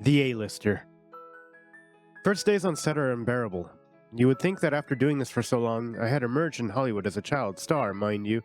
The A-lister. First days on set are unbearable. You would think that after doing this for so long, I had emerged in Hollywood as a child star, mind you.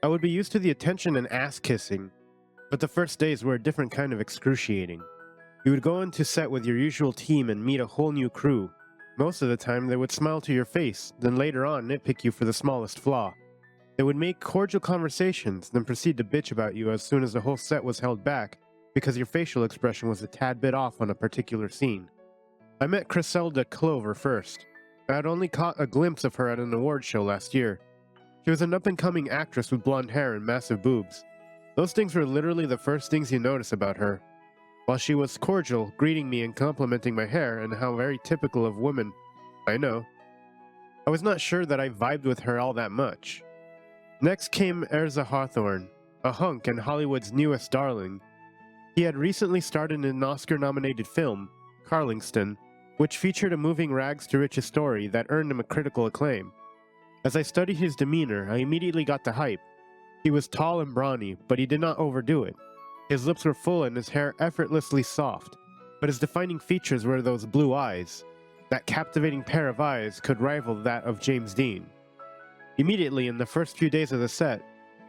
I would be used to the attention and ass-kissing, but the first days were a different kind of excruciating. You would go into set with your usual team and meet a whole new crew. Most of the time, they would smile to your face, then later on nitpick you for the smallest flaw. They would make cordial conversations, then proceed to bitch about you as soon as the whole set was held back, because your facial expression was a tad bit off on a particular scene. I met Griselda Clover first. I had only caught a glimpse of her at an award show last year. She was an up-and-coming actress with blonde hair and massive boobs. Those things were literally the first things you notice about her. While she was cordial, greeting me and complimenting my hair and how very typical of women, I know, I was not sure that I vibed with her all that much. Next came Erza Hawthorne, a hunk and Hollywood's newest darling. He had recently starred in an Oscar-nominated film, Carlingston, which featured a moving rags-to-riches story that earned him a critical acclaim. As I studied his demeanor, I immediately got the hype. He was tall and brawny, but he did not overdo it. His lips were full and his hair effortlessly soft, but his defining features were those blue eyes. That captivating pair of eyes could rival that of James Dean. Immediately in the first few days of the set,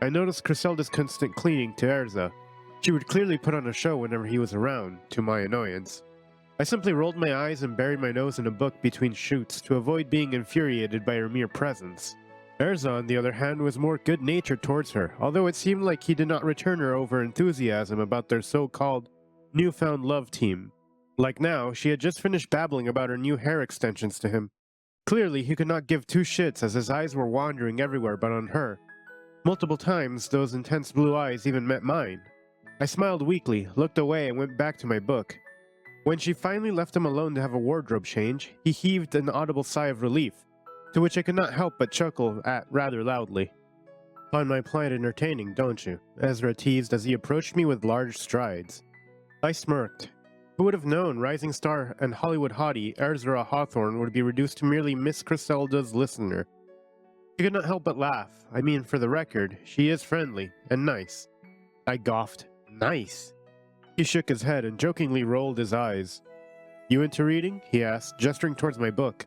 I noticed Griselda's constant clinging to Erza. She would clearly put on a show whenever he was around, to my annoyance. I simply rolled my eyes and buried my nose in a book between shoots to avoid being infuriated by her mere presence. Erza, on the other hand, was more good-natured towards her, although it seemed like he did not return her over-enthusiasm about their so-called newfound love team. Like now, she had just finished babbling about her new hair extensions to him. Clearly, he could not give two shits as his eyes were wandering everywhere but on her. Multiple times, those intense blue eyes even met mine. I smiled weakly, looked away, and went back to my book. When she finally left him alone to have a wardrobe change, he heaved an audible sigh of relief, to which I could not help but chuckle at rather loudly. "Find my plight entertaining, don't you?" Ezra teased as he approached me with large strides. I smirked. Who would have known rising star and Hollywood hottie Ezra Hawthorne would be reduced to merely Miss Griselda's listener? He could not help but laugh. I mean, for the record, she is friendly and nice. I gawked. Nice? He shook his head and jokingly rolled his eyes. "You into reading?" he asked, gesturing towards my book.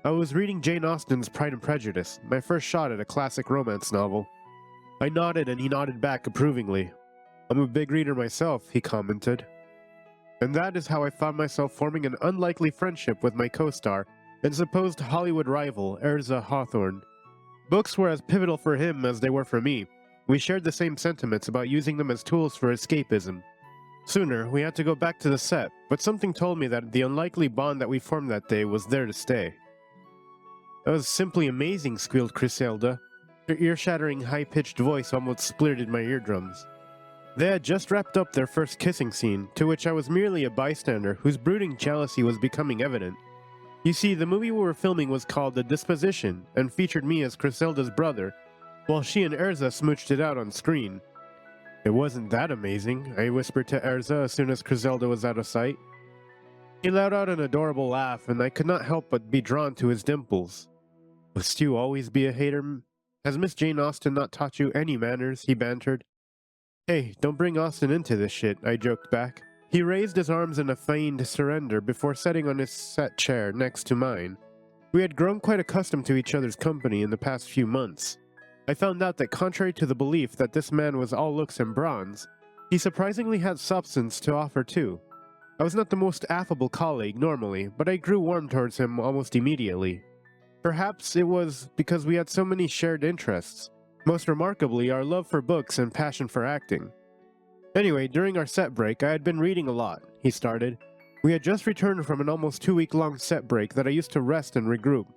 I was reading Jane Austen's Pride and Prejudice, my first shot at a classic romance novel. I nodded and he nodded back approvingly. "I'm a big reader myself," he commented. And that is how I found myself forming an unlikely friendship with my co-star and supposed Hollywood rival, Erza Hawthorne. Books were as pivotal for him as they were for me. We shared the same sentiments about using them as tools for escapism. Sooner, we had to go back to the set, but something told me that the unlikely bond that we formed that day was there to stay. "That was simply amazing," squealed Griselda. Her ear-shattering, high-pitched voice almost splitted my eardrums. They had just wrapped up their first kissing scene, to which I was merely a bystander whose brooding jealousy was becoming evident. You see, the movie we were filming was called The Disposition, and featured me as Griselda's brother, while she and Erza smooched it out on screen. "It wasn't that amazing," I whispered to Erza as soon as Griselda was out of sight. He let out an adorable laugh, and I could not help but be drawn to his dimples. "Must you always be a hater? Has Miss Jane Austen not taught you any manners?" he bantered. "Hey, don't bring Austen into this shit," I joked back. He raised his arms in a feigned surrender before sitting on his set chair next to mine. We had grown quite accustomed to each other's company in the past few months. I found out that contrary to the belief that this man was all looks and bronze, he surprisingly had substance to offer too. I was not the most affable colleague normally, but I grew warm towards him almost immediately. Perhaps it was because we had so many shared interests. Most remarkably, our love for books and passion for acting. Anyway, during our set break, I had been reading a lot, he started. We had just returned from an almost 2-week-long set break that I used to rest and regroup.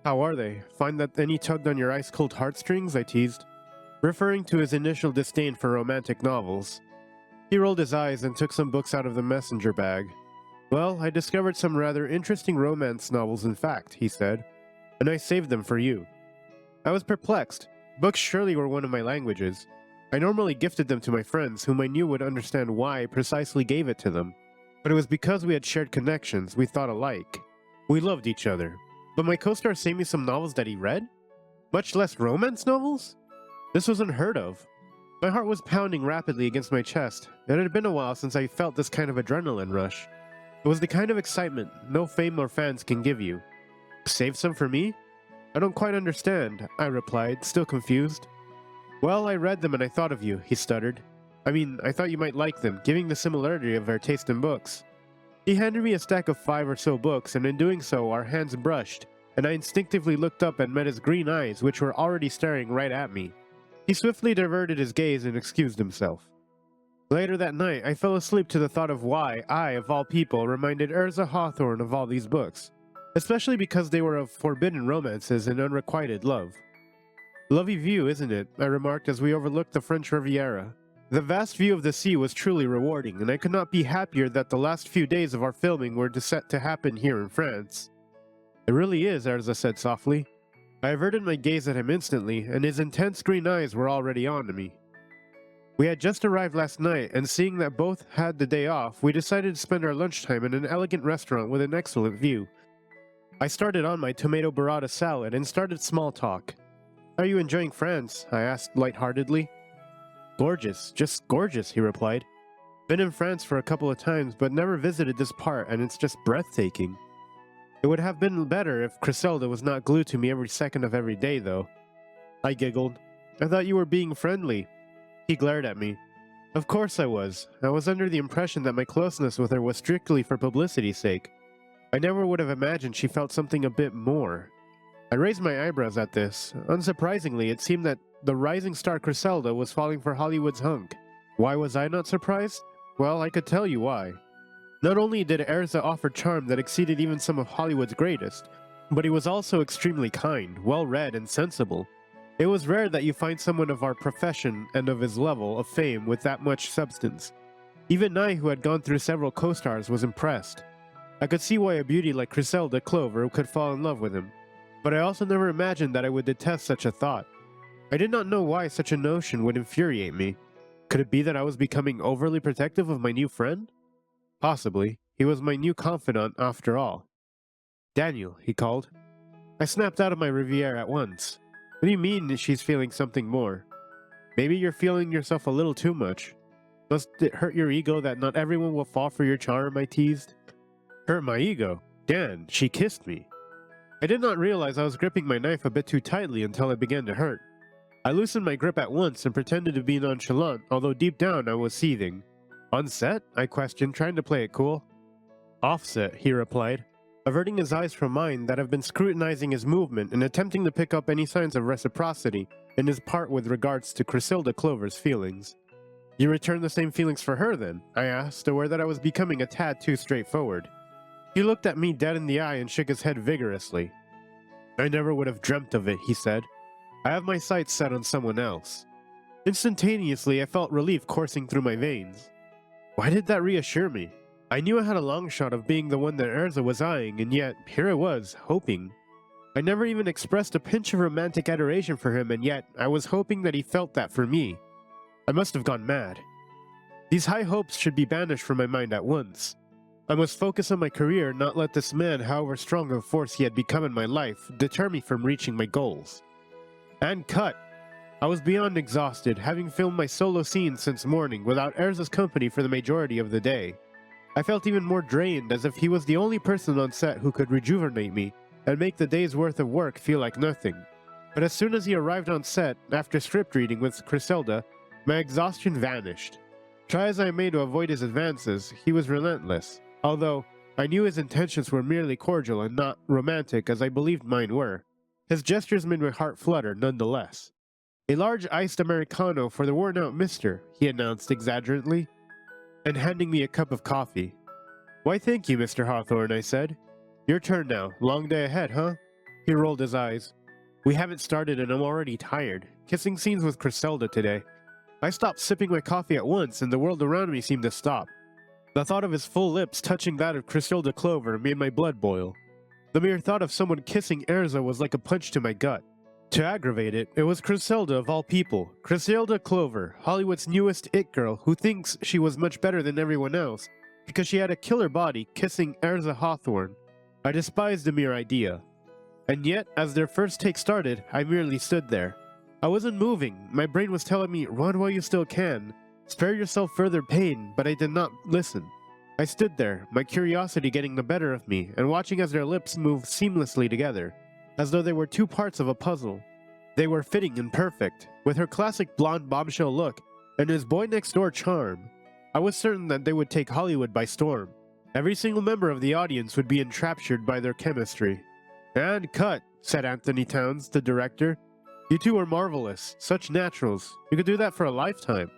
"How are they? Find that any tugged on your ice-cold heartstrings?" I teased, referring to his initial disdain for romantic novels. He rolled his eyes and took some books out of the messenger bag. "Well, I discovered some rather interesting romance novels in fact," he said, "and I saved them for you." I was perplexed. Books surely were one of my languages. I normally gifted them to my friends, whom I knew would understand why I precisely gave it to them. But it was because we had shared connections, we thought alike. We loved each other. But my co-star saved me some novels that he read? Much less romance novels? This was unheard of. My heart was pounding rapidly against my chest. It had been a while since I felt this kind of adrenaline rush. It was the kind of excitement no fame or fans can give you. Save some for me? I don't quite understand, I replied, still confused. Well, I read them and I thought of you, he stuttered. I thought you might like them, given the similarity of our taste in books. He handed me a stack of 5 or so books, and in doing so, our hands brushed, and I instinctively looked up and met his green eyes, which were already staring right at me. He swiftly diverted his gaze and excused himself. Later that night, I fell asleep to the thought of why I, of all people, reminded Urza Hawthorne of all these books, especially because they were of forbidden romances and unrequited love. Lovely view, isn't it? I remarked as we overlooked the French Riviera. The vast view of the sea was truly rewarding, and I could not be happier that the last few days of our filming were set to happen here in France. It really is, Urza said softly. I averted my gaze at him instantly, and his intense green eyes were already on to me. We had just arrived last night, and seeing that both had the day off, we decided to spend our lunchtime in an elegant restaurant with an excellent view. I started on my tomato burrata salad and started small talk. Are you enjoying France? I asked lightheartedly. Gorgeous, just gorgeous, he replied. Been in France for a couple of times, but never visited this part, and it's just breathtaking. It would have been better if Griselda was not glued to me every second of every day, though. I giggled. I thought you were being friendly. He glared at me. Of course I was. I was under the impression that my closeness with her was strictly for publicity's sake. I never would have imagined she felt something a bit more. I raised my eyebrows at this. Unsurprisingly, it seemed that the rising star Griselda was falling for Hollywood's hunk. Why was I not surprised? Well, I could tell you why. Not only did Urza offer charm that exceeded even some of Hollywood's greatest, but he was also extremely kind, well-read, and sensible. It was rare that you find someone of our profession and of his level of fame with that much substance. Even I, who had gone through several co-stars, was impressed. I could see why a beauty like Griselda Clover could fall in love with him, but I also never imagined that I would detest such a thought. I did not know why such a notion would infuriate me. Could it be that I was becoming overly protective of my new friend? Possibly. He was my new confidant after all. Daniel, he called. I snapped out of my Riviera at once. What do you mean she's feeling something more? Maybe you're feeling yourself a little too much. Must it hurt your ego that not everyone will fall for your charm, I teased. Hurt my ego? Dan, she kissed me. I did not realize I was gripping my knife a bit too tightly until it began to hurt. I loosened my grip at once and pretended to be nonchalant, although deep down I was seething. On set? I questioned, trying to play it cool. Offset, he replied, averting his eyes from mine that have been scrutinizing his movement and attempting to pick up any signs of reciprocity in his part with regards to Griselda Clover's feelings. You return the same feelings for her then? I asked, aware that I was becoming a tad too straightforward. He looked at me dead in the eye and shook his head vigorously. I never would have dreamt of it, he said. I have my sights set on someone else. Instantaneously, I felt relief coursing through my veins. Why did that reassure me? I knew I had a long shot of being the one that Urza was eyeing, and yet, here I was, hoping. I never even expressed a pinch of romantic adoration for him, and yet, I was hoping that he felt that for me. I must have gone mad. These high hopes should be banished from my mind at once. I must focus on my career, not let this man, however strong of a force he had become in my life, deter me from reaching my goals. And cut! I was beyond exhausted, having filmed my solo scenes since morning without Urza's company for the majority of the day. I felt even more drained, as if he was the only person on set who could rejuvenate me and make the day's worth of work feel like nothing. But as soon as he arrived on set, after script reading with Griselda, my exhaustion vanished. Try as I may to avoid his advances, he was relentless, although I knew his intentions were merely cordial and not romantic as I believed mine were. His gestures made my heart flutter nonetheless. A large iced Americano for the worn-out mister, he announced exaggerately, and handing me a cup of coffee. Why thank you, Mr. Hawthorne, I said. Your turn now. Long day ahead, huh? He rolled his eyes. We haven't started and I'm already tired. Kissing scenes with Griselda today. I stopped sipping my coffee at once and the world around me seemed to stop. The thought of his full lips touching that of Griselda Clover made my blood boil. The mere thought of someone kissing Urza was like a punch to my gut. To aggravate it, it was Griselda of all people. Griselda Clover, Hollywood's newest it girl who thinks she was much better than everyone else because she had a killer body kissing Urza Hawthorne. I despised the mere idea. And yet, as their first take started, I merely stood there. I wasn't moving. My brain was telling me, run while you still can. Spare yourself further pain, but I did not listen. I stood there, my curiosity getting the better of me, and watching as their lips moved seamlessly together, as though they were two parts of a puzzle. They were fitting and perfect, with her classic blonde bombshell look and his boy-next-door charm. I was certain that they would take Hollywood by storm. Every single member of the audience would be enraptured by their chemistry. "And cut," said Anthony Towns, the director. "You two are marvelous, such naturals. You could do that for a lifetime."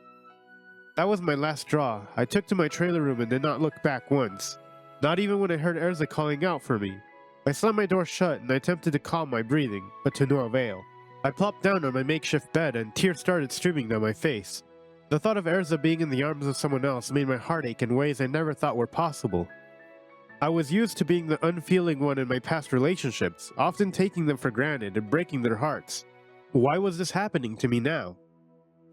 That was my last straw. I took to my trailer room and did not look back once, not even when I heard Erza calling out for me. I slammed my door shut and I attempted to calm my breathing, but to no avail. I plopped down on my makeshift bed and tears started streaming down my face. The thought of Erza being in the arms of someone else made my heart ache in ways I never thought were possible. I was used to being the unfeeling one in my past relationships, often taking them for granted and breaking their hearts. Why was this happening to me now?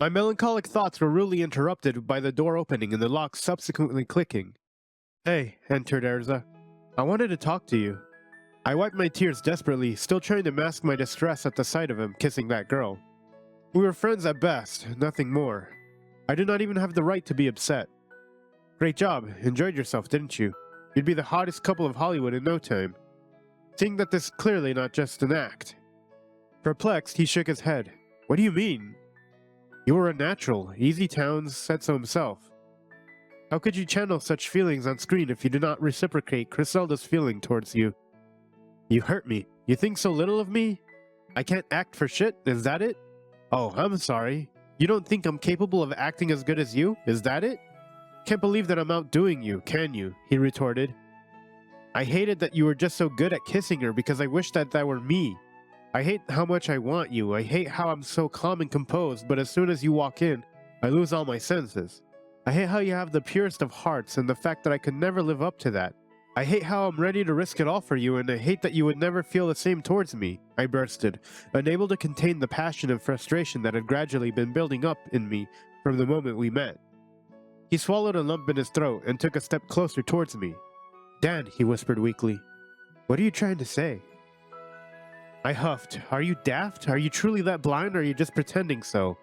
My melancholic thoughts were rudely interrupted by the door opening and the lock subsequently clicking. "Hey," entered Erza. "I wanted to talk to you." I wiped my tears desperately, still trying to mask my distress at the sight of him kissing that girl. We were friends at best, nothing more. I did not even have the right to be upset. "Great job. Enjoyed yourself, didn't you? You'd be the hottest couple of Hollywood in no time." Seeing that this is clearly not just an act. Perplexed, he shook his head. "What do you mean?" "You were a natural. Easy Towns said so himself." "How could you channel such feelings on screen if you did not reciprocate Griselda's feeling towards you?" "You hurt me. You think so little of me? I can't act for shit, is that it?" "Oh, I'm sorry. You don't think I'm capable of acting as good as you, is that it?" "Can't believe that I'm outdoing you, can you?" he retorted. "I hated that you were just so good at kissing her because I wish that were me. I hate how much I want you. I hate how I'm so calm and composed, but as soon as you walk in, I lose all my senses. I hate how you have the purest of hearts and the fact that I could never live up to that. I hate how I'm ready to risk it all for you, and I hate that you would never feel the same towards me," I bursted, unable to contain the passion and frustration that had gradually been building up in me from the moment we met. He swallowed a lump in his throat and took a step closer towards me. "Dan," he whispered weakly, "what are you trying to say?" I huffed. "Are you daft? Are you truly that blind, or are you just pretending so?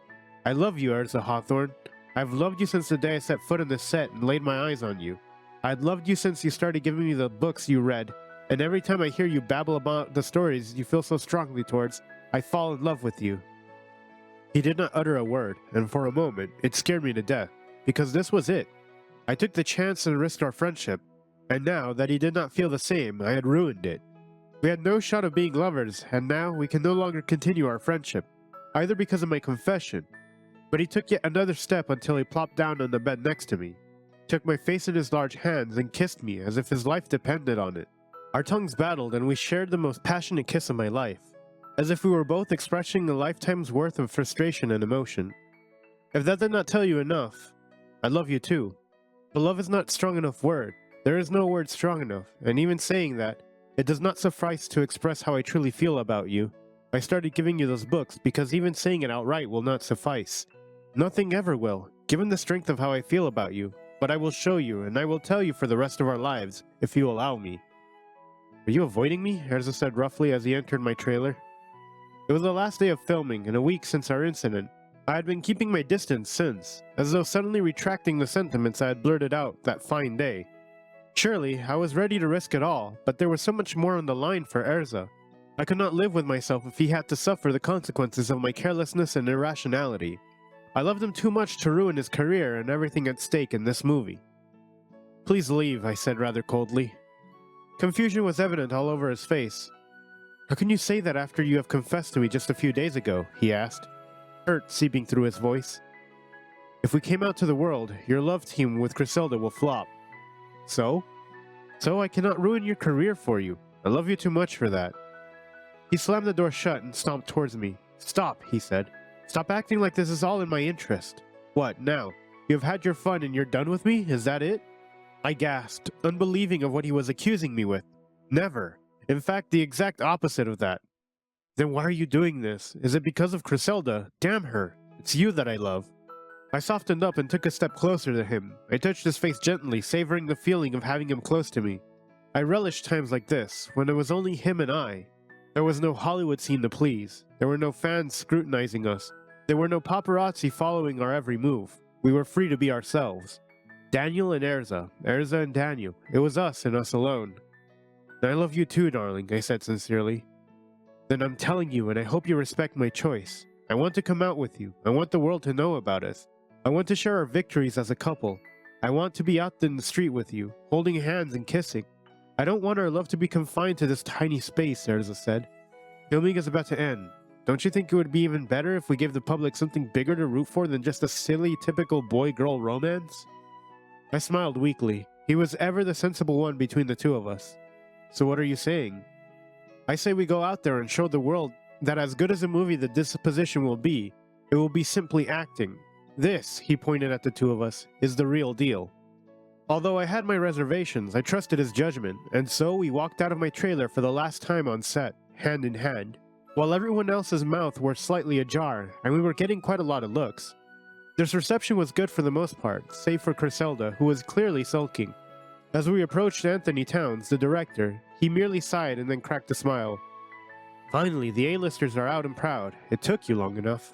I love you, Erza Hawthorne. I've loved you since the day I set foot on this set and laid my eyes on you. I'd loved you since you started giving me the books you read, and every time I hear you babble about the stories you feel so strongly towards, I fall in love with you." He did not utter a word, and for a moment, it scared me to death, because this was it. I took the chance and risked our friendship, and now that he did not feel the same, I had ruined it. We had no shot of being lovers, and now we can no longer continue our friendship, either because of my confession. But he took yet another step until he plopped down on the bed next to me, took my face in his large hands, and kissed me as if his life depended on it. Our tongues battled, and we shared the most passionate kiss of my life, as if we were both expressing a lifetime's worth of frustration and emotion. If that did not tell you enough, I love you too. But love is not a strong enough word. There is no word strong enough, and even saying that, it does not suffice to express how I truly feel about you. I started giving you those books because even saying it outright will not suffice. Nothing ever will, given the strength of how I feel about you. But I will show you, and I will tell you for the rest of our lives, if you allow me. "Are you avoiding me?" Erza said roughly as he entered my trailer. It was the last day of filming, and a week since our incident. I had been keeping my distance since, as though suddenly retracting the sentiments I had blurted out that fine day. Surely, I was ready to risk it all, but there was so much more on the line for Erza. I could not live with myself if he had to suffer the consequences of my carelessness and irrationality. I loved him too much to ruin his career and everything at stake in this movie. "Please leave," I said rather coldly. Confusion was evident all over his face. "How can you say that after you have confessed to me just a few days ago?" he asked, hurt seeping through his voice. "If we came out to the world, your love team with Griselda will flop." So? "So I cannot ruin your career for you. I love you too much for that." He slammed the door shut and stomped towards me. "Stop," he said. "Stop acting like this is all in my interest. What, now? You have had your fun and you're done with me? Is that it?" I gasped, unbelieving of what he was accusing me with. Never. In fact, the exact opposite of that. "Then why are you doing this? Is it because of Griselda? Damn her. It's you that I love." I softened up and took a step closer to him. I touched his face gently, savoring the feeling of having him close to me. I relished times like this, when it was only him and I. There was no Hollywood scene to please. There were no fans scrutinizing us. There were no paparazzi following our every move. We were free to be ourselves. Daniel and Erza, Erza and Daniel. It was us and us alone. I love you too, darling, I said sincerely. Then I'm telling you, and I hope you respect my choice. I want to come out with you. I want the world to know about us. I want to share our victories as a couple. I want to be out in the street with you, holding hands and kissing. I don't want our love to be confined to this tiny space, Erza said. Filming is about to end. Don't you think it would be even better if we gave the public something bigger to root for than just a silly, typical boy-girl romance? I smiled weakly. He was ever the sensible one between the two of us. So what are you saying? I say we go out there and show the world that as good as a movie the disposition will be, it will be simply acting. This, he pointed at the two of us, is the real deal. Although I had my reservations, I trusted his judgment, and so we walked out of my trailer for the last time on set, hand in hand, while everyone else's mouth were slightly ajar, and we were getting quite a lot of looks. This reception was good for the most part, save for Griselda, who was clearly sulking. As we approached Anthony Towns, the director, he merely sighed and then cracked a smile. Finally, the A-listers are out and proud. It took you long enough.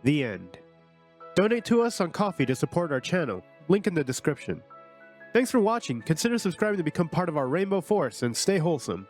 The end. Donate to us on Ko-fi to support our channel. Link in the description. Thanks for watching. Consider subscribing to become part of our Rainbow Force and stay wholesome.